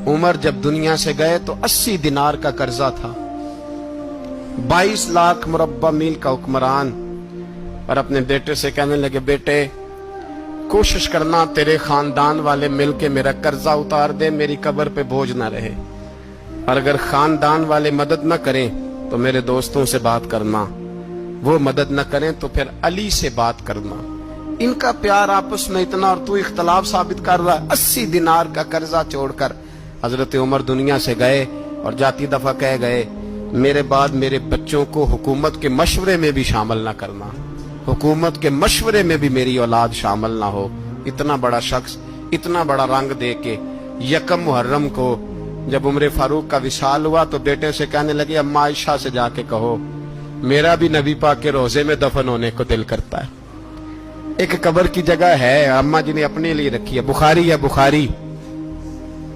عمر جب دنیا سے گئے تو 80 دینار کا قرضہ تھا، 22 لاکھ مربع میل کا حکمران، اور اپنے بیٹے سے کہنے لگے بیٹے کوشش کرنا تیرے خاندان والے مل کے میرا قرضہ اتار دے، میری قبر پہ بوجھ نہ رہے، اور اگر خاندان والے مدد نہ کریں تو میرے دوستوں سے بات کرنا، وہ مدد نہ کریں تو پھر علی سے بات کرنا۔ ان کا پیار آپس میں اتنا، اور تو اختلاف ثابت کر رہا ہے۔ 80 دینار کا قرضہ چھوڑ کر حضرت عمر دنیا سے گئے اور جاتی دفعہ کہہ گئے میرے بعد میرے بچوں کو حکومت کے مشورے میں بھی شامل نہ کرنا، حکومت کے مشورے میں بھی میری اولاد شامل نہ ہو۔ اتنا بڑا شخص اتنا بڑا رنگ دے کے یکم محرم کو جب عمر فاروق کا وصال ہوا تو بیٹے سے کہنے لگے اماں عائشہ سے جا کے کہو میرا بھی نبی پاک کے روزے میں دفن ہونے کو دل کرتا ہے۔ ایک قبر کی جگہ ہے اماں جی نے اپنے لیے رکھی ہے، بخاری ہے، بخاری